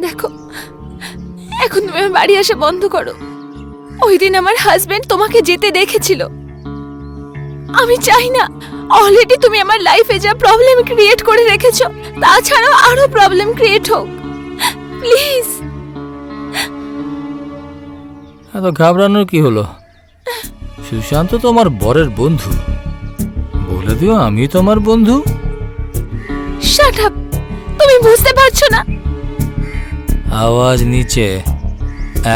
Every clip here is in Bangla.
দেখো, এখন তুমি আমার বাড়ি আসা বন্ধ করো। ওই দিন আমার হাজবেন্ড তোমাকে যেতে দেখেছিল। আমি চাই না অলরেডি তুমি আমার লাইফে যা প্রবলেম ক্রিয়েট করে রেখেছো, তাছাড়াও আরো প্রবলেম ক্রিয়েট হোক। প্লিজ। এত ঘাবড়ানোর কি হলো? সুশান্ত তোমার বরের বন্ধু, বলে দিও আমি তোমার বন্ধু। Shut up. তুমি বুঝতে পারছো না? আওয়াজ নিচে,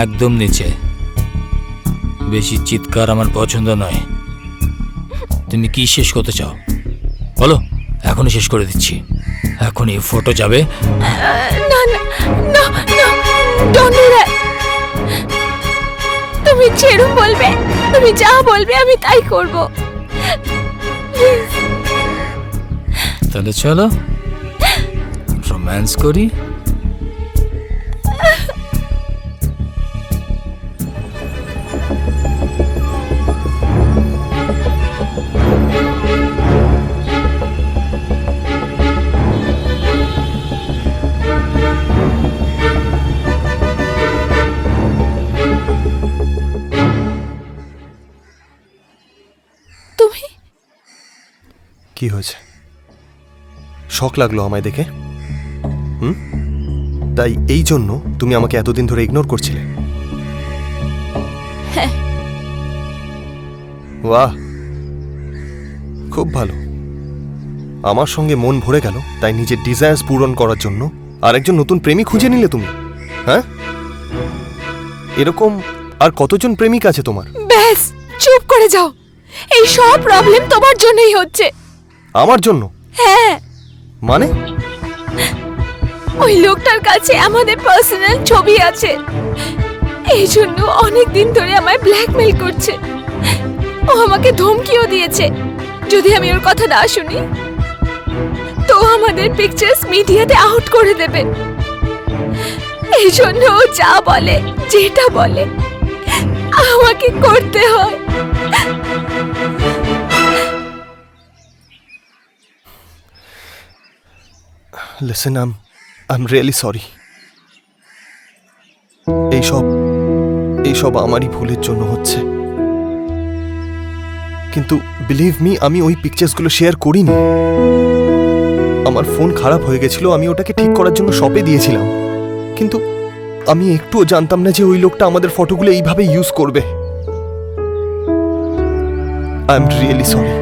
একদম নিচে। বেশি চিৎকার আমার পছন্দ নয়। তুমি কি শেষ করতে চাও বলো, এখনই শেষ করে দিচ্ছি। এখন এই ফটো যাবে। না না না না, ডোন্ট ডু দ্যাট। তুমি যেরকম বলবে, তুমি যা বলবে আমি তাই করব। তাহলে চলো রোম্যান্স করি। তুমি কি হয়েছে? শক লাগলো আমায় দেখে? তাই এই জন্য তুমি আমাকে এতদিন ধরে ইগনোর করছিলে? হ্যাঁ। বাহ, খুব ভালো। আমার সঙ্গে মন ভরে গেল, তাই নিজের ডিজায়ার্স পূরণ করার জন্য আরেকজন নতুন প্রেমিক খুঁজে নিলে তুমি? হ্যাঁ, এরকম আর কতজন প্রেমিক আছে তোমার? ব্যাস চুপ করে যাও। এই সব প্রবলেম তোমার জন্যই হচ্ছে। আমার জন্য? হ্যাঁ। মানে? ওই লোকটার কাছে আমাদের পার্সোনাল ছবি আছে, এই জন্য অনেক দিন ধরে আমায় ব্ল্যাকমেল করছে। ও আমাকে ধমকিও দিয়েছে, যদি আমি ওর কথা না শুনি তো আমাদের পিকচার্স মিডিয়াতে আউট করে দেবে। এই জন্য ও যা বলে, যেটা বলে আমাকে করতে হয়। Listen, I am really sorry. এইসব আমারই ভুলের জন্য হচ্ছে। কিন্তু বিলিভ মি, আমি ওই পিকচার্সগুলো শেয়ার করিনি। আমার ফোন খারাপ হয়ে গেছিল, আমি ওটাকে ঠিক করার জন্য শপে দিয়েছিলাম। কিন্তু আমি একটুও জানতাম না যে ওই লোকটা আমাদের ফটোগুলো এইভাবে ইউজ করবে। I am really sorry.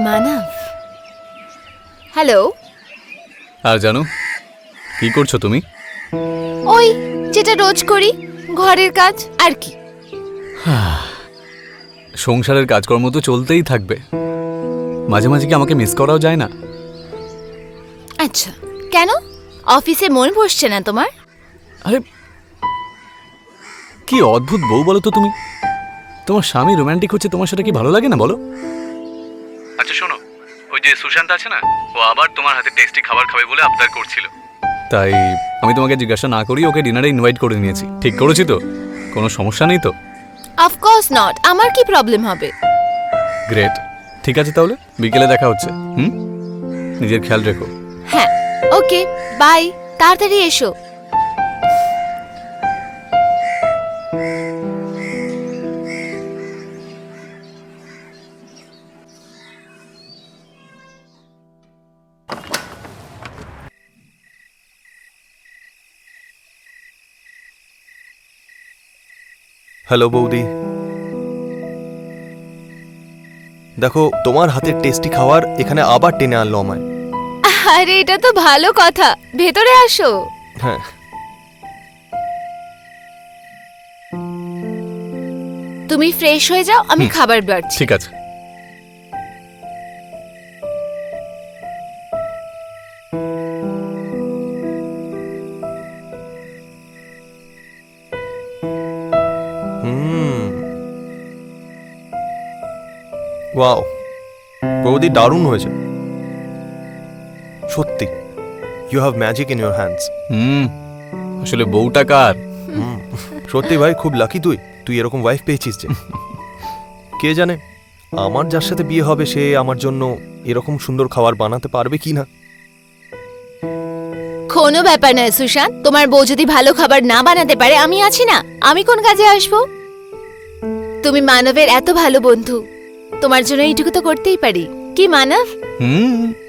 Manab, hello. আর জানো কি করছো তুমি? ওই যেটা রোজ করি, ঘরের কাজ আর কি। সংসারের কাজকর্ম তো চলতেই থাকবে, মাঝে মাঝে কি আমাকে মিস করাও যায় না? আচ্ছা, কেন অফিসে মন বসছে না তোমার? আরে কি অদ্ভুত বউ বলো তো তুমি। তোমার স্বামী রোমান্টিক হচ্ছে, তোমার সেটা কি ভালো লাগে না বলো? আচ্ছা শোনো, ওই যে সুশান্ত আছে না, ও আবার তোমার হাতে টেস্টি খাবার খাবে বলে আবদার করছিল। তাই আমি তোমাকে জিজ্ঞাসা না করি ওকে ডিনারে ইনভাইট করে নিয়েছি। ঠিক করেছি তো? কোনো সমস্যা নেই তো? অফকোর্স নট, আমার কি প্রবলেম হবে? গ্রেট। ঠিক আছে তাহলে বিকেলে দেখা হচ্ছে। নিজের খেয়াল রেখো। হ্যাঁ, ওকে, বাই, তাড়াতাড়ি এসো। হ্যালো বৌদি, দেখো তোমার হাতের টেস্টি খাবার এখানে আবার টেনে আনলো আমায়। আরে এটা তো ভালো কথা, ভেতরে আসো। হ্যাঁ, তুমি ফ্রেশ হয়ে যাও, আমি খাবার বাড়ছি। ঠিক আছে। ওয়াও, বৌদি দারুণ হয়েছে সত্যি। You have magic in your hands. আসলে বউটা কার? সত্যি ভাই, খুব লাকি তুই তুই এরকম ওয়াইফ পেয়েছিস যে। কে জানে আমার যার সাথে বিয়ে হবে সে আমার জন্য এরকম সুন্দর খাবার বানাতে পারবে কি না। কোনো ব্যাপার নয় সুশান্ত, তোমার বউ যদি ভালো খাবার না বানাতে পারে আমি আছি না, আমি কোন কাজে আসবো? তুমি মানবের এত ভালো বন্ধু, তোমার জন্য এইটুকু তো করতেই পারি, কি মানব?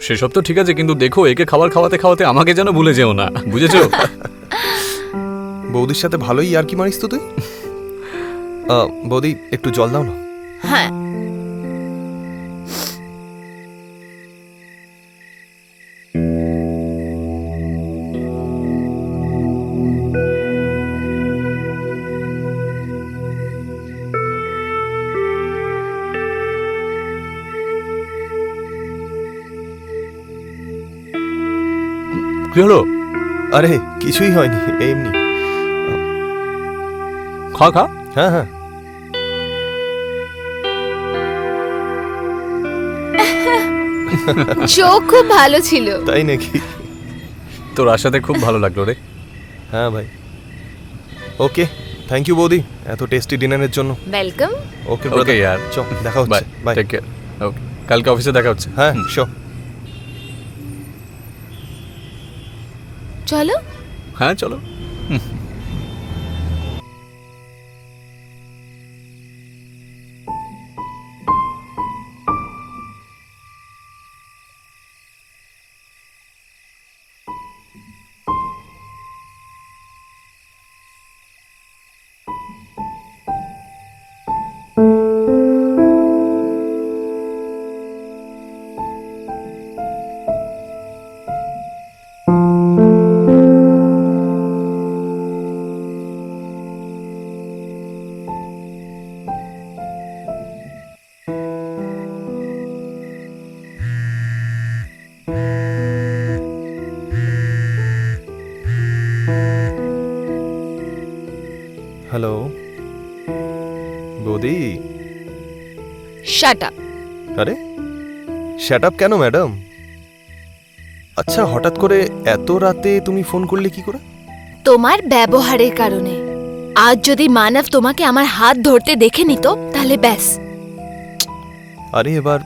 সেসব তো ঠিক আছে, কিন্তু দেখো একে খাবার খাওয়াতে খাওয়াতে আমাকে যেন ভুলে যেও না, বুঝেছো? বৌদির সাথে ভালোই আর কি মারিস তো তুই। বৌদি একটু জল দাও না। হ্যাঁ, কি হলো? আরে কিছুই হয়নি, এমনি। খা খা। হ্যাঁ হ্যাঁ, চোখ খুব ভালো ছিল। তাই নাকি? তোর আশাতে খুব ভালো লাগলো রে। হ্যাঁ ভাই, ওকে, থ্যাংক ইউ বৌদি এত টেস্টি ডিনারের জন্য। ওয়েলকাম। ওকে ওকে ইয়ার, চল দেখা বাই হচ্ছে, বাই। Take care. ওকে, কালকে অফিসে দেখা হচ্ছে। হ্যাঁ শিওর। চলো। হ্যাঁ চলো। হ্যালো বৌদি। Shut up. আরে শ্যাট আপ কেন ম্যাডাম? আচ্ছা হঠাৎ করে এত রাতে তুমি ফোন করলে কি করে? তোমার ব্যবহারের কারণে। আজ যদি মানব তোমাকে আমার হাত ধরতে দেখে নিত তাহলে ব্যাস। আরে এবার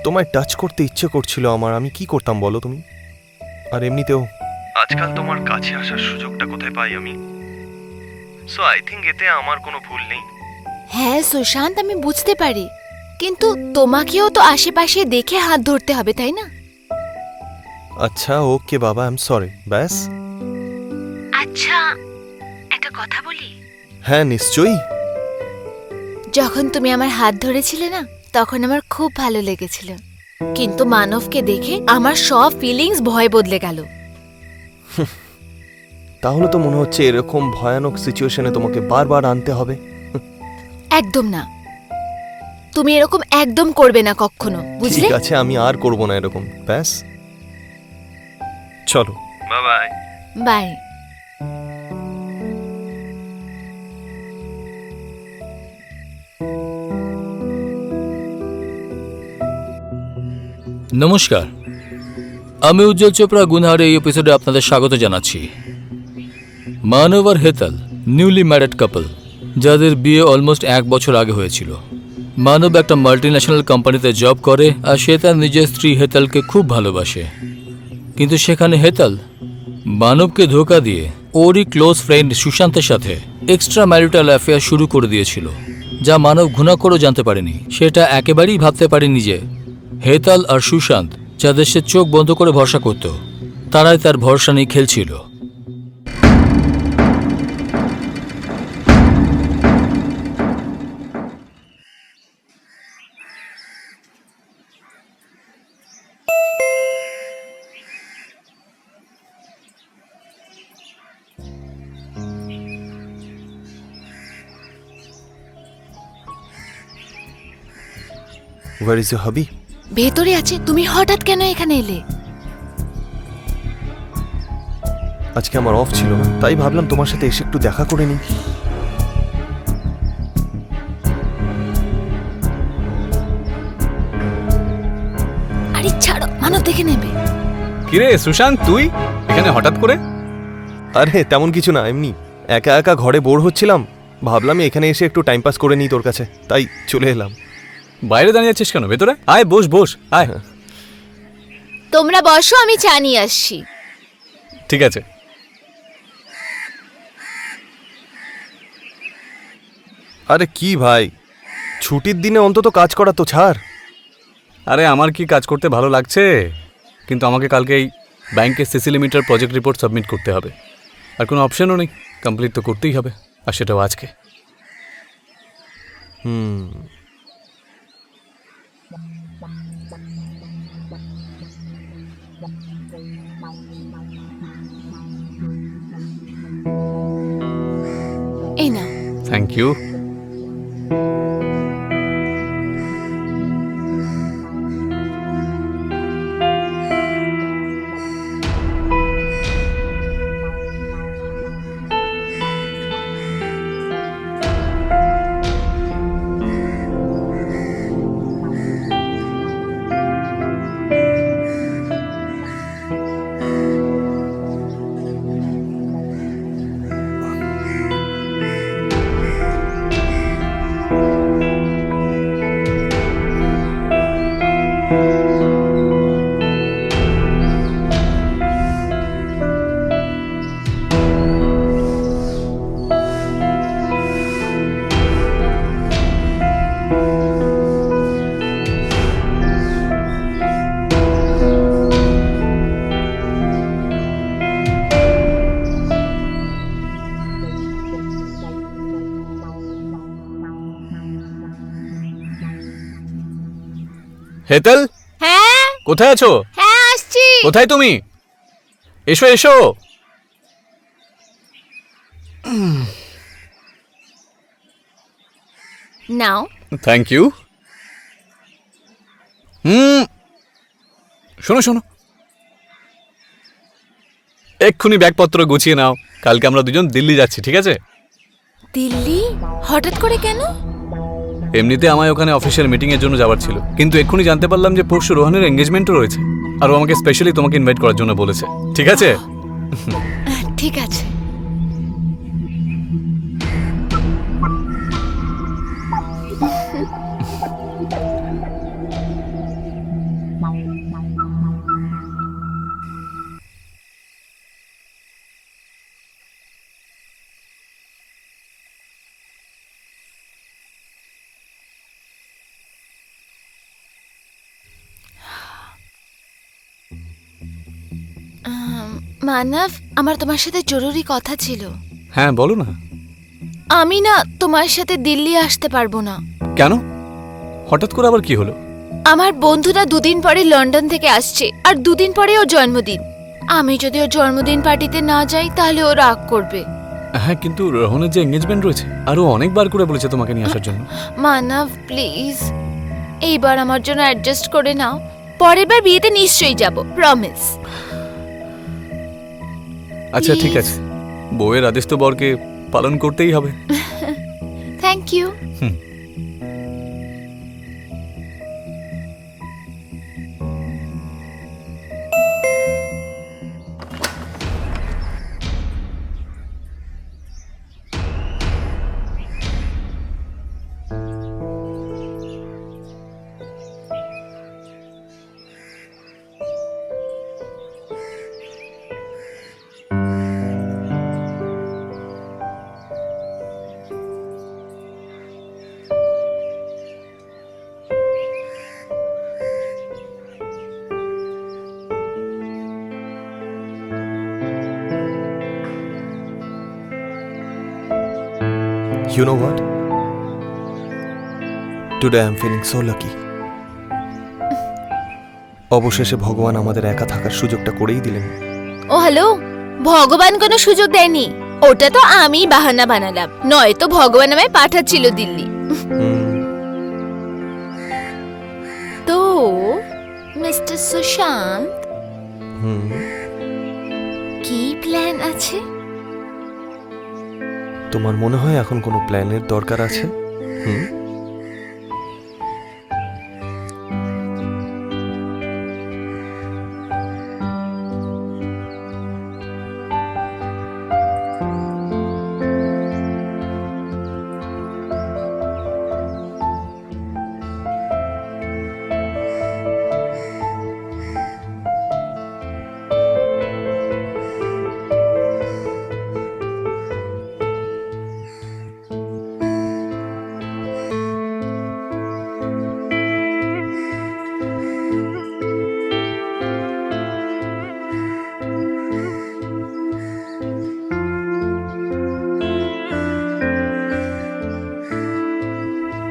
তোমায় টাচ করতে ইচ্ছে করছিল আমার, আমি কি করতাম বলো তুমি? আর এমনিতেও আজকাল তোমার কাছে আসার সুযোগটা কোথায় পাই আমি? সো আই থিংক এতে আমার কোনো ভুল নেই। হ্যাঁ সুশান্ত, আমি বুঝতে পারি, কিন্তু তোমাকেও তো আশেপাশে দেখে হাত ধরতে হবে, তাই না? আচ্ছা ওকে বাবা, আই এম সরি, ব্যাস। আচ্ছা একটা কথা বলি। হ্যাঁ নিশ্চয়ই। যখন তুমি আমার হাত ধরেছিলে না, তখন আমার খুব ভালো লেগেছিল, কিন্তু মানবকে দেখে আমার সব ফিলিংস ভয় বদলে গেল। তাহলে তো মনে হচ্ছে এরকম ভয়ানক সিচুয়েশনে তোমাকে বারবার আনতে হবে। একদম না, তুমি এরকম একদম করবে না কখনো, বুঝলে? ঠিক আছে, আমি আর করব না এরকম, ব্যাস। চলো বাই বাই। বাই। নমস্কার। আমি উজ্জ্বল চোপড়া গুনহার এই এপিসোডে আপনাদের স্বাগত জানাচ্ছি। মানব আর হেতাল নিউলি ম্যারিড কাপল, যাদের বিয়ে অলমোস্ট 1 বছর আগে হয়েছিল। মানব একটা মাল্টিন্যাশনাল কোম্পানিতে জব করে আর সে তার নিজের স্ত্রী হেতালকে খুব ভালোবাসে। কিন্তু সেখানে হেতাল মানবকে ধোঁকা দিয়ে ওরই ক্লোজ ফ্রেন্ড সুশান্তের সাথে এক্সট্রা ম্যারিটাল অ্যাফেয়ার শুরু করে দিয়েছিল, যা মানব ঘৃণা করেও জানতে পারেনি। সেটা একেবারেই ভাবতে পারেনি যে হেতাল আর সুশান্ত, যাদের সে চোখ বন্ধ করে ভরসা করত, তারাই তার ভরসা নিয়ে খেলছিল। War is your hobby? ভেতরে আছে। তুমি হঠাৎ কেন এখানে এলে? আজকে আমার অফ ছিল না, তাই ভাবলাম তোমার সাথে এসে একটু দেখা করে নিই। আরে ছাড়ো, মানব দেখে নেবে। কিরে সুশান্ত, তুই এখানে হঠাৎ করে? আরে তেমন কিছু না, এমনি একা একা ঘরে বোর হচ্ছিলাম, ভাবলাম এখানে এসে একটু টাইম পাস করে নিই তোর কাছে, তাই চলে এলাম। বাইরে দাঁড়িয়ে আছিস কেন? ভেতরে আয়, বস বস, আয়। তোমরা বসো, আমি চা নিয়ে আসছি। ঠিক আছে। আরে কি ভাই, ছুটির দিনে অন্তত কাজ করা তো ছাড়। আরে আমার কি কাজ করতে ভালো লাগছে, কিন্তু আমাকে কালকে এই ব্যাংকের CC limiter project report submit করতে হবে, আর কোনো অপশনও নেই, কমপ্লিট তো করতেই হবে, আর সেটাও আজকে। এই না, থ্যাংক ইউ। হেতল, হ্যাঁ কোথায় আছো? হ্যাঁ আসছি। কোথায় তুমি? এসো এসো। নাও। Thank you. শোনো শোনো, এক্ষুনি ব্যাগপত্র গুছিয়ে নাও, কালকে আমরা দুজন দিল্লি যাচ্ছি, ঠিক আছে? দিল্লি? হঠাৎ করে কেন? এমনিতে আমায় ওখানে অফিসিয়াল মিটিং এর জন্য যাওয়ার ছিল, কিন্তু এক্ষুনি জানতে পারলাম যে পরশু রোহানের এঙ্গেজমেন্টও রয়েছে, আর ও আমাকে স্পেশালি তোমাকে ইনভাইট করার জন্য বলেছে, ঠিক আছে? ঠিক আছে। মানব, আমার তোমার সাথে জরুরি কথা ছিল। হ্যাঁ বলো না। আমি না তোমার সাথে দিল্লি আসতে পারবো না। কেন? হঠাৎ করে আবার কি হলো? আমার বন্ধুরা 2 দিন পরে লন্ডন থেকে আসছে, আর 2 দিন পরে ওর জন্মদিন। আমি যদি ওর জন্মদিন পার্টিতে না যাই তাহলে ও রাগ করবে। হ্যাঁ, কিন্তু রোহনের যে এঙ্গেজমেন্ট রয়েছে, আর ও অনেকবার করে বলেছে তোমাকে নিয়ে আসার জন্য। মানব প্লিজ, এইবার আমার জন্য অ্যাডজাস্ট করে নাও, পরের বার বিয়েতে নিশ্চয়ই যাব, প্রমিস। আচ্ছা ঠিক Please. আছে, বউয়ের আদেশ তো বরকে পালন করতেই হবে। Thank you. You know what? Today I'm feeling so lucky. অবশেষে ভগবান আমাদের একা থাকার সুযোগটা করেই দিলেন। ও হ্যালো, ভগবান কোনো সুযোগ দেয়নি, ওটা তো আমি বাহানা বানালাম, নয়তো ভগবান আমায় পাঠাচ্ছিল দিল্লি। তো মিস্টার সুশান্ত, কি প্ল্যান আছে? তোমার মনে হয় এখন কোনো প্ল্যানের দরকার আছে?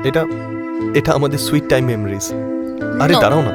এটা এটা আমাদের সুইট টাইম মেমোরিজ। আরে No. দাঁড়াও না,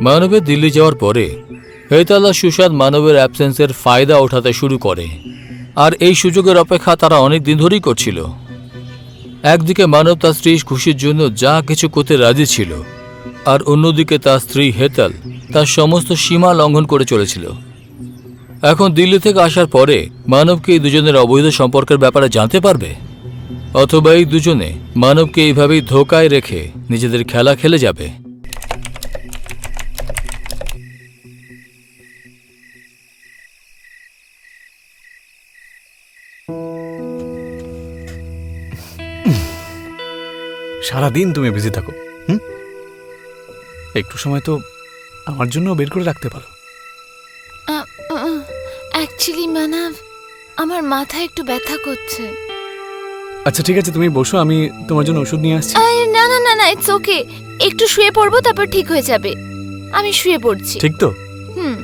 মানবের দিল্লি যাওয়ার পরে হেতাল আর সুশান্ত মানবের অ্যাবসেন্সের ফায়দা ওঠাতে শুরু করে, আর এই সুযোগের অপেক্ষা তারা অনেক দিন ধরেই করছিল। একদিকে মানব তার স্ত্রীর খুশির জন্য যা কিছু করতে রাজি ছিল, আর অন্যদিকে তার স্ত্রী হেতাল তার সমস্ত সীমা লঙ্ঘন করে চলেছিল। এখন দিল্লি থেকে আসার পরে মানবকে এই দুজনের অবৈধ সম্পর্কের ব্যাপারে জানতে পারবে, অথবা এই দুজনে মানবকে এইভাবেই ধোকায় রেখে নিজেদের খেলা খেলে যাবে। সারাদিন তুমি বিজি থাকো, একটু সময় তো আমার জন্য বের করে রাখতে পারো। অ্যাকচুয়ালি মানব, আমার মাথা একটু ব্যথা করছে। আচ্ছা ঠিক আছে, তুমি বসো, আমি তোমার জন্য ওষুধ নিয়ে আসছি। আরে না না না না, ইটস ওকে, একটু শুয়ে পড়বো, তারপর ঠিক হয়ে যাবে। আমি শুয়ে পড়ছি। ঠিক তো? হুম।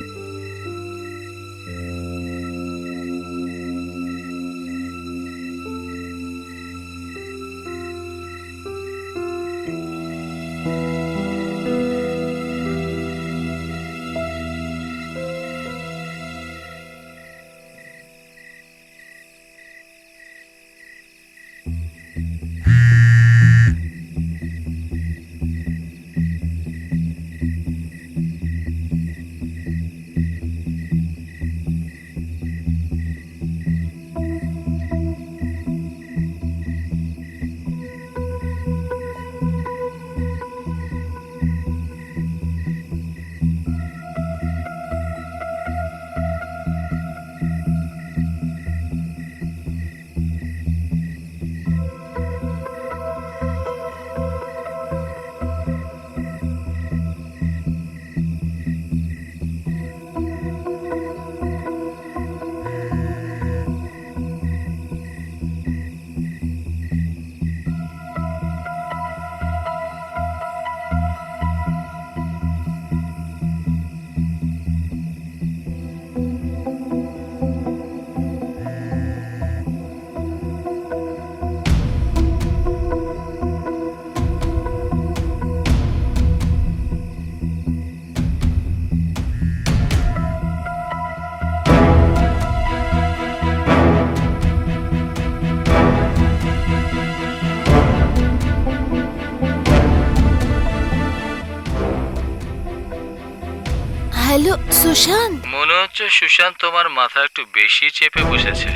হ্যালো সুশান্ত। মনে হচ্ছে সুশান্ত তোমার মাথা একটু বেশি চেপে বসেছে,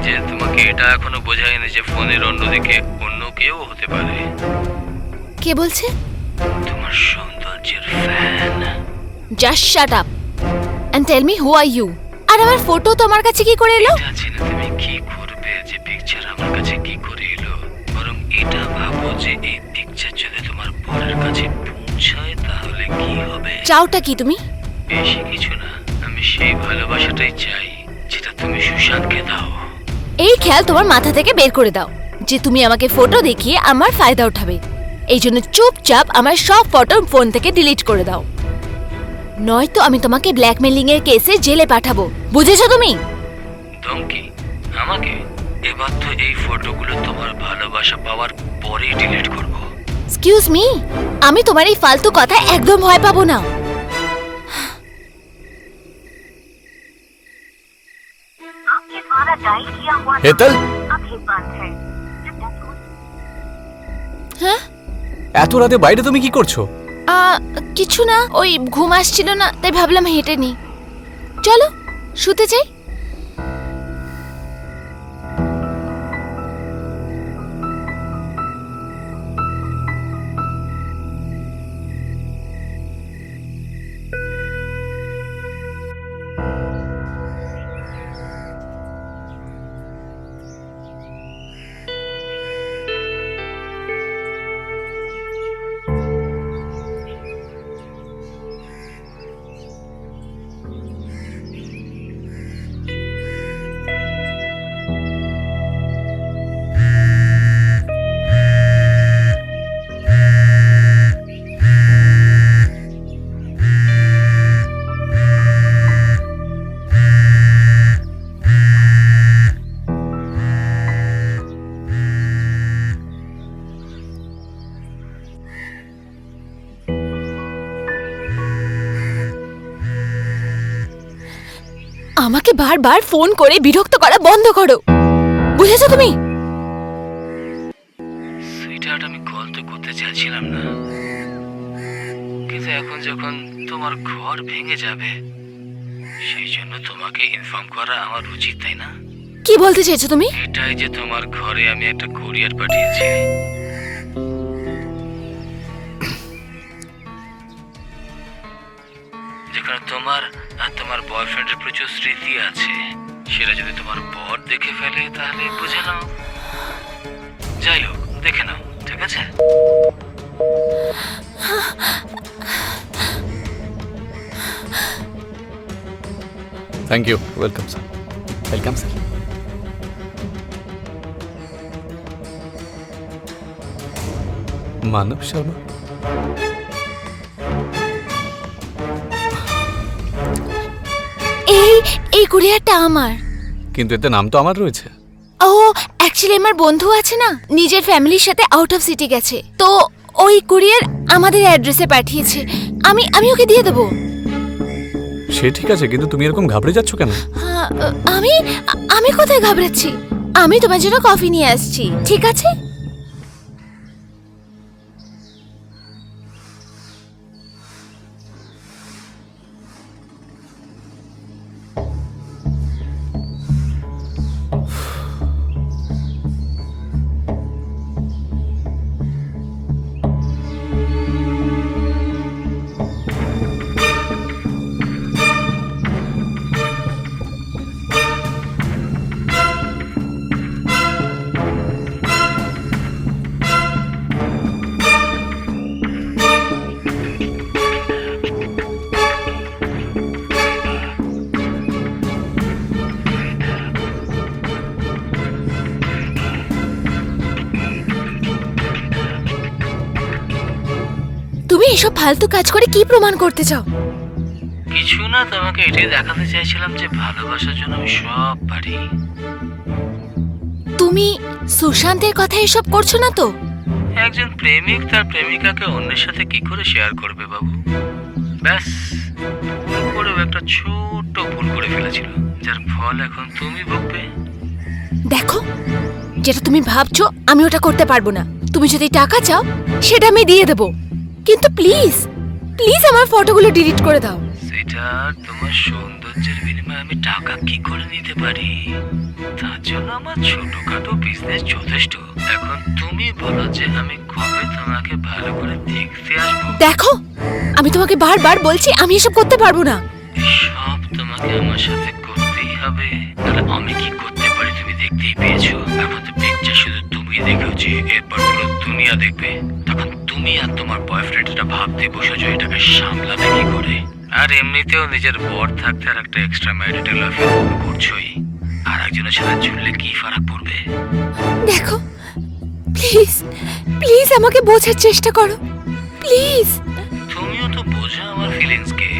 যে তোমাকে এটা এখনো বোঝায়নি যে ফোনের অন্যদিকে অন্য কেউ হতে পারে। কে বলছে? তোমার সৌন্দর্যের fan. Just shut up and tell me who are you. আর আমার ফটো তোমার কাছে কি করে এলো? জানি না তুমি কি করবে, যে পিকচার আমার কাছে কি করে এলো, বরং যে এই পিকচার যদি তোমার বরের কাছে পৌঁছায় তাহলে কি হবে? চাওটা কি তুমি? বেশি কিছু না, আমি সেই ভালোবাসাটাই চাই যেটা তুমি সুশান্তকে দাও। এই খেয়াল তোমার মাথা থেকে বের করে দাও যে তুমি আমাকে ফটো দেখিয়ে আমার ফায়দা উঠাবে। এই জন্য চুপচাপ আমার সব ফটো ফোন থেকে ডিলিট করে দাও, নয়তো আমি তোমাকে ব্ল্যাকমেলিং এর কেসে জেলে পাঠাবো। বুঝেছো তুমি? ধমকি আমাকে? এবার তো এই ফটোগুলো তোমার ভালোবাসা পাওয়ার পরেই ডিলিট করব। এক্সকিউজ মি, আমি তোমার এই ফালতু কথা একদম ভয় পাবো না। হেতল, হ্যাঁ এত রাতে বাইরে তুমি কি করছো? কিছু না, ওই ঘুম আসছিল না তাই ভাবলাম হেঁটে নি। চলো শুতে যাই। আমাকে বারবার ফোন করে বিরক্ত করা বন্ধ করো, বুঝেছো তুমি? সুইটহার্ট, আমি কল তো করতে চাইছিলাম না, কিন্তু এখন যখন তোমার ঘর ভেঙে যাবে সেই জন্য তোমাকে ইনফর্ম করা আমার উচিত, তাই না? কি বলতে চাইছো তুমি? এটাই যে তোমার ঘরে আমি একটা কুরিয়ার পাঠিয়েছি। যেখানে তোমার আর তোমার বয়ফ্রেন্ডের প্রচুর স্মৃতি আছে, সেটা যদি তোমার বর দেখে ফেলে তাহলে বুঝে নাও। যাই হোক, দেখে নাও, ঠিক আছে? Thank you. Welcome sir. Welcome sir. Manab Sharma, এই কুরিয়ারটা আমার। কিন্তু এতে নাম তো আমার রয়েছে। ও অ্যাকচুয়ালি আমার বন্ধু আছে না, নিজের ফ্যামিলির সাথে আউট অফ সিটি গেছে, তো ওই কুরিয়ার আমাদের অ্যাড্রেসে পাঠিয়েছে। আমি ওকে দিয়ে দেবো। সে ঠিক আছে, কিন্তু তুমি এরকম ঘাবড়ে যাচ্ছ কেন? হ্যাঁ, আমি কোথায় ঘাবড়াচ্ছি? আমি তোমার জন্য কফি নিয়ে আসছি, ঠিক আছে? তুমি এসব ফালতু কাজ করে কি প্রমাণ করতে চাও? কিছু না, তোমাকে এটাই দেখাতে চাইছিলাম যে ভালোবাসার জন্য আমি সব পারি। তুমি সুশান্তের কথা এসব করছো না তো? একজন প্রেমিক তার প্রেমিকাকে অন্যের সাথে কি করে শেয়ার করবে বাবু? ব্যাস, ভুল করেও একটা ছোট্ট ভুল করে ফেলেছিল, যার ফল এখন তুমি ভুগবে। দেখো, যেটা তুমি ভাবছো আমি ওটা করতে পারবো না। তুমি যদি টাকা চাও সেটা আমি দিয়ে দেবো, কিন্তু প্লিজ প্লিজ আমার ফটোগুলো ডিলিট করে দাও। সেটা তোমার সৌন্দর্যের বিনিময়ে আমি টাকা কি করে নিতে পারি? তার জন্য আমার ছোটখাটো বিজনেস যথেষ্ট। এখন তুমি বলো যে আমি কবে তোমাকে ভালো করে দেখতে আসবো? দেখো, আমি তোমাকে বারবার বলছি আমি এসব করতে পারবো না। সব তোমাকে আমার সাথে করতেই হবে। তাহলে আমি কি করতে পারি তুমি দেখতেই পেয়েছো। এখন তো পিকচার শুধু তুমি দেখেছো, এরপর পুরো দুনিয়া দেখবে। বাড়িতে বসেছো, এটাকে সামলাবে কি করে? আর এমনিতেও নিজের বর থাকতে আর একটা এক্সট্রা ম্যারিটাল অ্যাফেয়ার করছোই, আর একজনের সাথে ঝুললে কি ফারাক পড়বে? দেখো, প্লিজ প্লিজ আমাকে বোঝার চেষ্টা করো, প্লিজ। তুমিও তো বোঝো আমার ফিলিংস কে।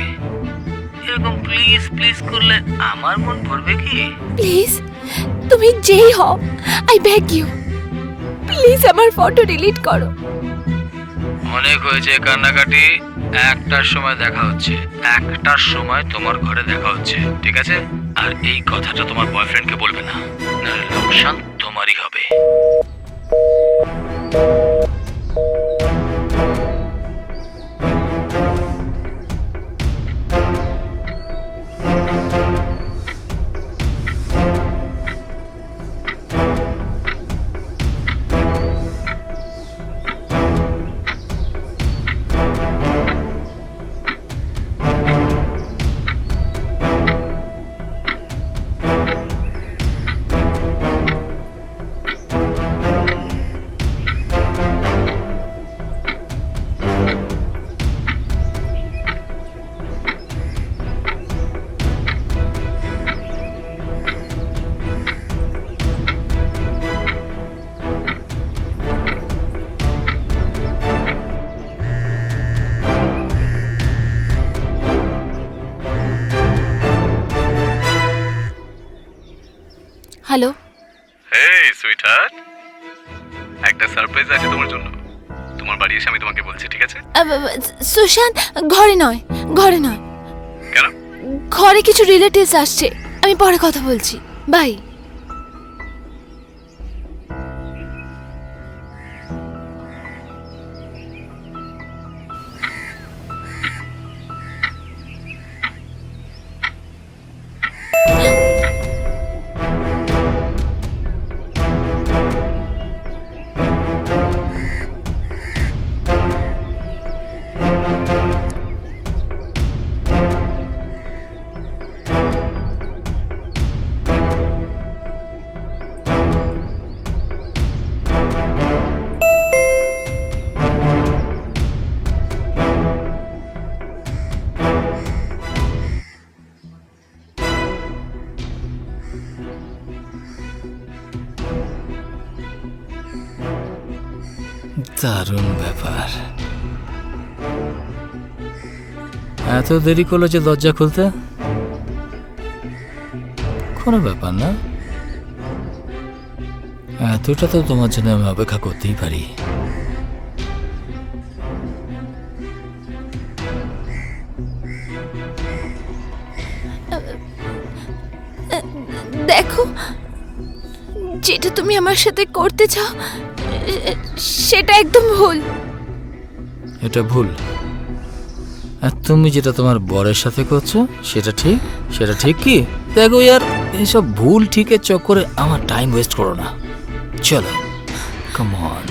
এরকম প্লিজ প্লিজ করলে আমার মন ভরবে কি? প্লিজ, তুমি যেই হও, আই বেগ ইউ, প্লিজ আমার ফটো ডিলিট করো। অনেক হয়েছে কান্নাকাটি, একটার সময় দেখা হচ্ছে, একটার সময় তোমার ঘরে দেখা হচ্ছে, ঠিক আছে? আর এই কথাটা তোমার বয়ফ্রেন্ডকে বলবে না, নাহলে লোকসান তোমারই হবে। হ্যালো, হেই সুইটহার্ট, একটা সারপ্রাইজ আছে তোমার জন্য। তোমার বাড়ি এসে আমি তোমাকে বলছি, ঠিক আছে? সুশান্ত, ঘরে নয়, ঘরে নয়, কেন? ঘরে কিছু রিলেটিভস আসছে, আমি পরে কথা বলছি, বাই। দারুণ ব্যাপার। এত দেরি করলো যে দরজা খুলতে? কোনো ব্যাপার না, এতটা তো তোমার জন্য আমি অপেক্ষা করতেই পারি। দেখো, যেটা তুমি আমার সাথে করতে চাও সেটা একদম ভুল। এটা ভুল? আর তুমি যেটা তোমার বরের সাথে করছো সেটা ঠিক? সেটা ঠিক কি? দেখো ইয়ার, এইসব ভুল ঠিকের চক্করে আমার টাইম ওয়েস্ট করো না। চলো, কাম অন।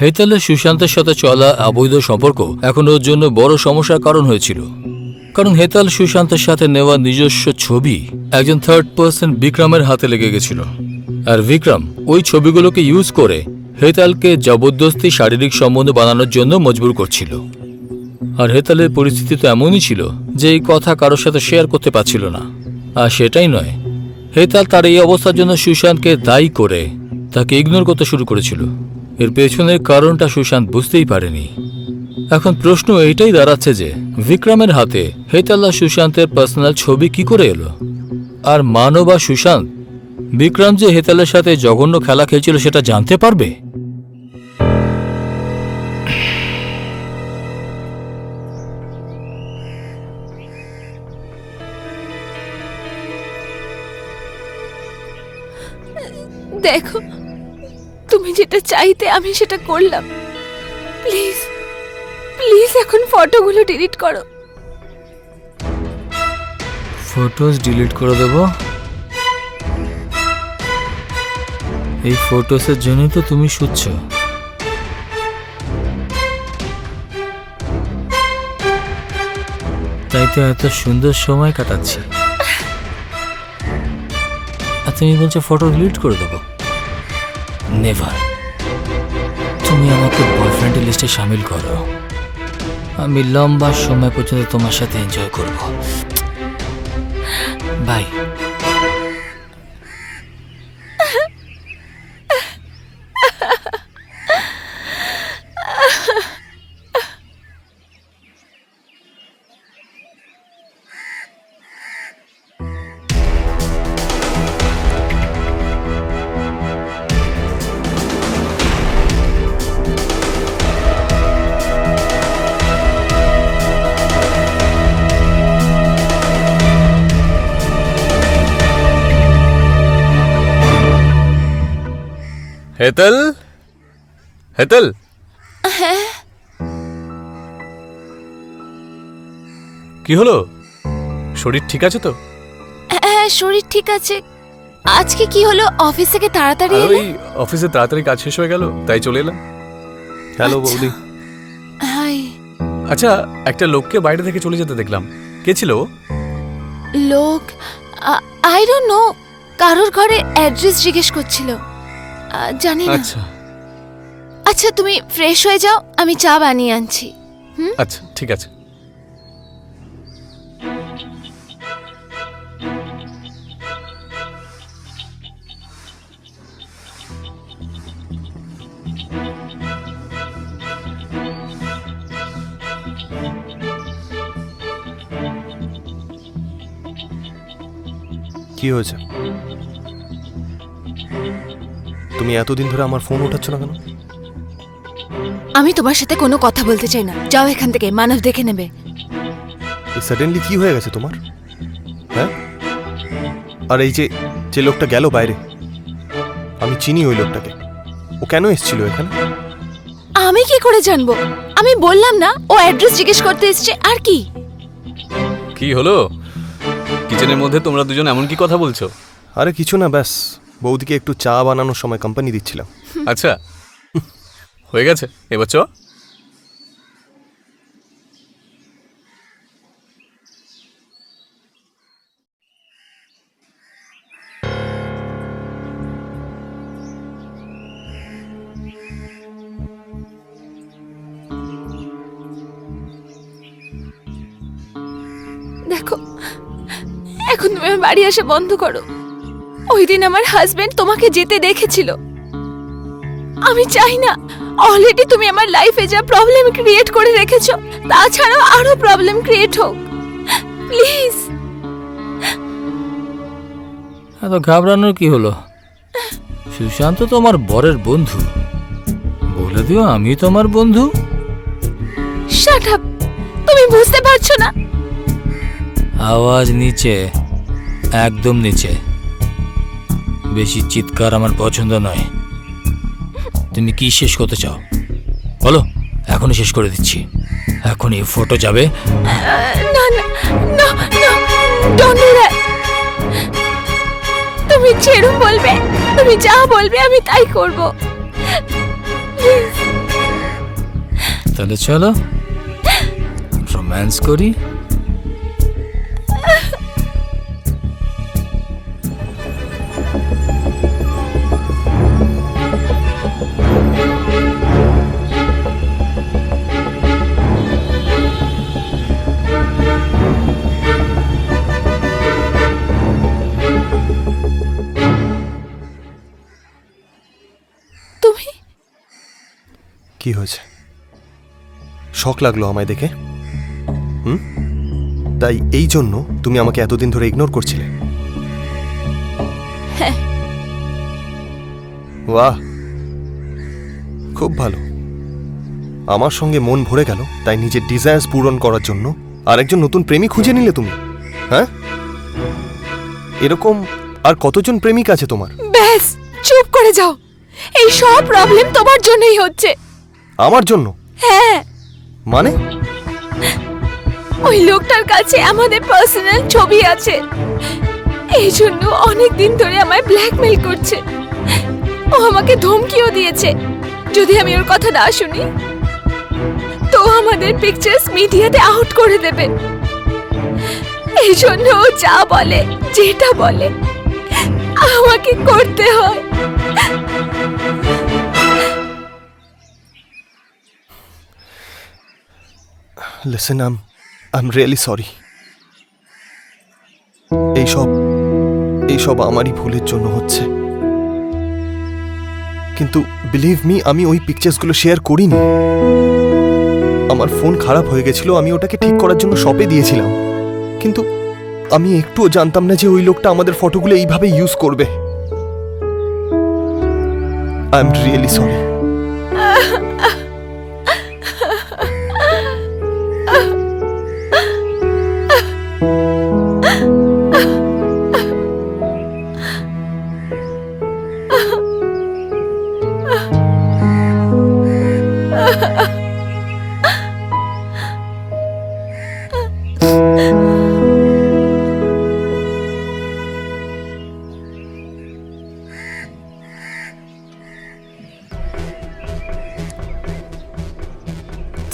হেতালে সুশান্তের সাথে চলা অবৈধ সম্পর্ক এখন ওর জন্য বড় সমস্যার কারণ হয়েছিল। কারণ হেতাল সুশান্তের সাথে নেওয়া নিজস্ব ছবি একজন থার্ড পার্সন বিক্রমের হাতে লেগে গেছিল। আর বিক্রম ওই ছবিগুলোকে ইউজ করে হেতালকে জবরদস্তি শারীরিক সম্বন্ধ বানানোর জন্য মজবুর করছিল। আর হেতালের পরিস্থিতি তো এমনই ছিল যে এই কথা কারোর সাথে শেয়ার করতে পারছিল না। আর সেটাই নয়, হেতাল তার এই অবস্থার জন্য সুশান্তকে দায়ী করে তাকে ইগনোর করতে শুরু করেছিল। এর পেছনের কারণটা সুশান্ত বুঝতেই পারেনি। এখন প্রশ্ন এইটাই দাঁড়াচ্ছে যে বিক্রমের হাতে হেতাল আর সুশান্তের পার্সোনাল ছবি কি করে এলো? আর মানব আর সুশান্ত বিক্রম যে হেতালের সাথে জঘন্য খেলা খেলছিল সেটা জানতে পারবে? দেখো, তুমি যেটা চাইতে আমি সেটা করলাম। প্লিজ প্লিজ এখন ফটোগুলো ডিলিট করো। ফটোস ডিলিট করে দেব? এই ফটোসের জন্যই তো তুমি শুচ্ছ। তাই তো এত সুন্দর সময় কাটাচ্ছি। আর তুমি বলছো ফটো ডিলিট করে দেবো? নেভার। তুমি আমাকে বয়ফ্রেন্ডের লিস্টে সামিল করো, আমি লম্বা সময় পর্যন্ত তোমার সাথে এনজয় করব। বাই। হেতল, হেতল, কি হলো? শরীর ঠিক আছে তো? হ্যাঁ, শরীর ঠিক আছে। আজকে কি হলো, অফিস থেকে তাড়াতাড়ি আর এলে? ওই অফিসে তাড়াতাড়ি কাজ শেষ হয়ে গেল, তাই চলে এলাম। হ্যালো আচ্ছা। বৌদি। হাই। আচ্ছা, একটা লোককে বাইরে থেকে চলে যেতে দেখলাম, কে ছিল ও? লোক? আই ডোন্ট নো, কারোর ঘরে অ্যাড্রেস জিজ্ঞেস করছিল। জানি না। আচ্ছা আচ্ছা, তুমি ফ্রেশ হয়ে যাও, আমি চা বানিয়ে আনছি। আচ্ছা, ঠিক আছে। কি হয়েছে? তুমি এতদিন ধরে আমার ফোন উঠাচ্ছ না কেন? আমি তোমার সাথে কোনো কথা বলতে চাই না, যাও এখান থেকে, মানব দেখে নেবে। সাডেনলি কি হয়ে গেছে তোমার? হ্যাঁ, আর এই যে যে লোকটা গেল বাইরে, আমি চিনি ওই লোকটাকে। ও কেন এসেছিল এখানে? আমি কি করে জানবো? আমি বললাম না, ও অ্যাড্রেস জিজ্ঞেস করতে এসেছে। আর কি? কি হলো? কিচেনের মধ্যে তোমরা দুজন এমন কি কথা বলছো? আরে কিছু না, ব্যাস বৌদিকে একটু চা বানানোর সময় কোম্পানি দিচ্ছিলাম। আচ্ছা, হয়ে গেছে, এবার চ। দেখো, এখন তুমি আমার বাড়ি আসা বন্ধ করো। ওই দিন আমার হাজবেন্ড তোমাকে যেতে দেখেছিল। আমি চাই না অলরেডি তুমি আমার লাইফে যা প্রবলেম ক্রিয়েট করে রেখেছো, তাছাড়াও আরো প্রবলেম ক্রিয়েট হোক। প্লিজ। এত ঘাবড়ানোর কি হলো? সুশান্ত তোমার বরের বন্ধু, বলে দিও আমি তোমার বন্ধু। Shut up. তুমি বুঝতে পারছো না? আওয়াজ নিচে, একদম নিচে। বেশি চিৎকার আমার পছন্দ নয়। তুমি কি শেষ করতে চাও বলো, এখনই শেষ করে দিচ্ছি। এখনই ফটো যাবে। না না না না, ডোন্ট ডু দ্যাট। তুমি যেরকম বলবে, তুমি যা বলবে আমি তাই করব। তাহলে চলো রোম্যান্স করি। তুমি কি হয়েছে? শক লাগলো আমায় দেখে? তাই এই জন্য তুমি আমাকে এতদিন ধরে ইগনোর করছিলে? বাহ, খুব ভালো। আমার সঙ্গে মন ভরে গেল, তাই নিজের ডিজায়ার্স পূরণ করার জন্য আরেকজন নতুন প্রেমিক খুঁজে নিলে তুমি। হ্যাঁ, এরকম আর কতজন প্রেমিক আছে তোমার? ব্যাস, চুপ করে যাও। এই সব প্রবলেম তোমার জন্যই হচ্ছে। আমার জন্য? হ্যাঁ, মানে? ওই লোকটার কাছে আমাদের পার্সোনাল ছবি আছে। এই জন্য অনেক দিন ধরে আমায় ব্ল্যাকমেল করছে। ও আমাকে ধমকিও দিয়েছে, যদি আমি ওর কথা না শুনি তো আমাদের পিকচার্স মিডিয়াতে আউট করে দেবে। এই জন্য ও যা বলে, যেটা বলে আমাকে করতে হয়। Listen, I am really sorry. এইসব আমারই ভুলের জন্য হচ্ছে। কিন্তু বিলিভ মি, আমি ওই পিকচার্সগুলো শেয়ার করিনি। আমার ফোন খারাপ হয়ে গেছিল, আমি ওটাকে ঠিক করার জন্য শপে দিয়েছিলাম। কিন্তু আমি একটুও জানতাম না যে ওই লোকটা আমাদের ফটোগুলো এইভাবে ইউজ করবে। I am really sorry.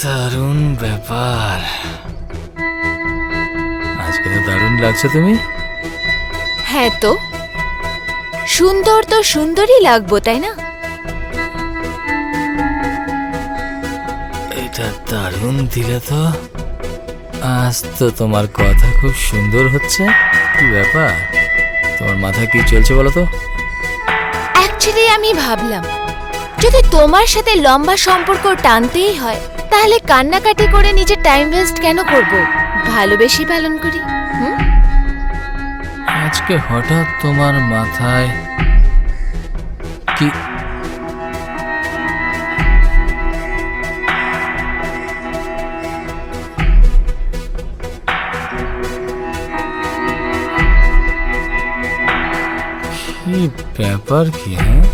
দারুণ ব্যাপার। আজকে তো দারুণ লাগছে তুমি। হ্যাঁ তো, সুন্দর তো সুন্দরই লাগবো, তাই না? এটা দারুণ দিলে তো। আজ তো তোমার কথা খুব সুন্দর হচ্ছে। কি ব্যাপার, তোমার মাথায় কি চলছে বলো তো? অ্যাকচুয়ালি আমি ভাবলাম, যদি তোমার সাথে লম্বা সম্পর্ক টানতেই হয় তাহলে কান্নাকাটি করে নিজের টাইম ওয়েস্ট কেন করব? ভালোবেসে পালন করি। আজকে হঠাৎ তোমার মাথায় কি? কি ব্যাপার কি? হ্যাঁ,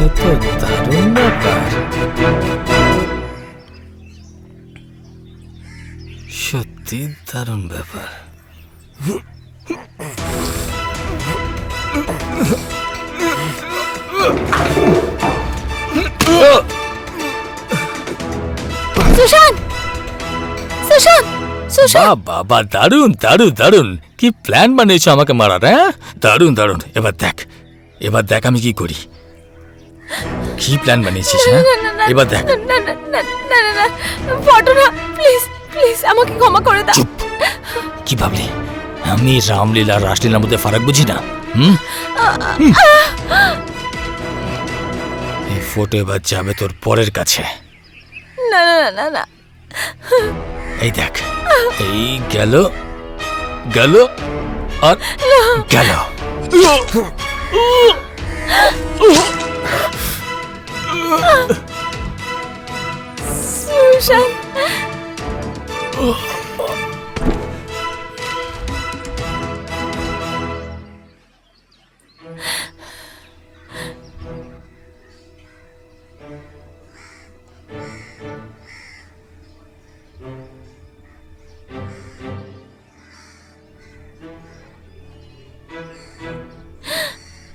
এত দারুণ ব্যাপার। সত্যি দারুণ ব্যাপার। সুশান্ত, সুশান্ত, সুশান্ত। বাবা, দারুণ দারুণ দারুণ। কি প্ল্যান বানিয়েছো আমাকে মারার? হ্যাঁ, দারুণ দারুণ। এবার দেখ আমি কি করি। কি প্ল্যান বানিয়েছিস? হ্যাঁ, এবার দেখ। না না না না না না, ফটো না, প্লিজ প্লিজ আমাকে ক্ষমা করে দাও। চুপ। কি ভাবলি আমি রামলীলা রাসলীলার মধ্যে ফারাক বুঝি না? এই ফটো এবার যাবে তোর পরের কাছে। না না না না, এই দেখ, এই গেল গেল আর গেল। সুশান্ত।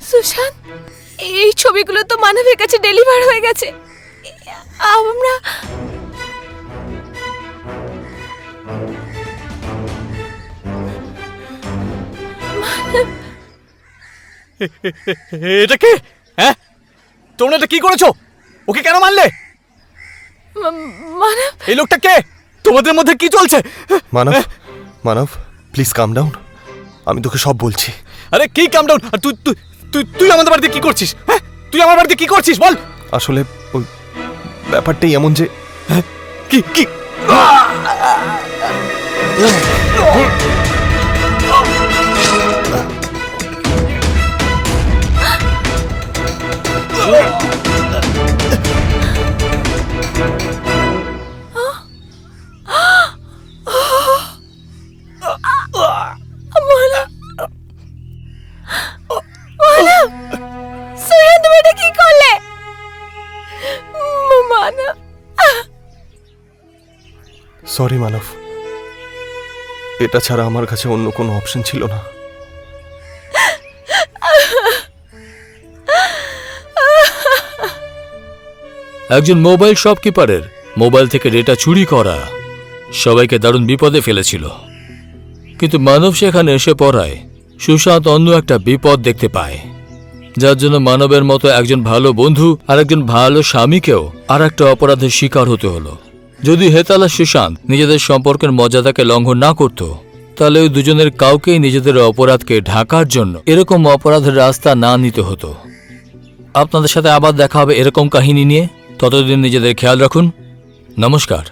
সুশান্ত, এই ছবিগুলো তো মানবের কাছে ডেলিভার হয়ে গেছে। আমরা এটা কে? হ্যাঁ, তোমরা এটা কি করেছো? ওকে কেন মারলে? মানব, এই লোকটা কে? তোমাদের মধ্যে কি চলছে? মানব, মানব, প্লিজ কাম ডাউন। আমি তোকে সব বলছি। আরে কি কাম ডাউন? আর তুই তুই তুই তুই আমাদের বাড়িতে কি করছিস? হ্যাঁ, তুই আমার বাড়িতে কি করছিস বল? আসলে ওই ব্যাপারটাই এমন যে কি কি সুহান, তুমি এটা কি করলে? মানব, সরি মানব, এটা ছাড়া আমার কাছে অন্য কোনো অপশন ছিল না। একজন মোবাইল শপকিপারের মোবাইল থেকে ডেটা চুরি করা সবাইকে দারুণ বিপদে ফেলেছিল, কিন্তু মানব সেখানে এসে পড়ায় সুশান্ত অন্য একটা বিপদ দেখতে পায়, যার জন্য মানবের মতো একজন ভালো বন্ধু আর একজন ভালো স্বামীকেও আর একটা অপরাধের শিকার হতে হলো। যদি হেতাল আর সুশান্ত নিজেদের সম্পর্কের মর্যাদাকে লঙ্ঘন না করত, তাহলে ওই দুজনের কাউকেই নিজেদের অপরাধকে ঢাকার জন্য এরকম অপরাধের রাস্তা না নিতে হতো। আপনাদের সাথে আবার দেখা হবে এরকম কাহিনী নিয়ে। ততদিন নিজেদের খেয়াল রাখুন। নমস্কার।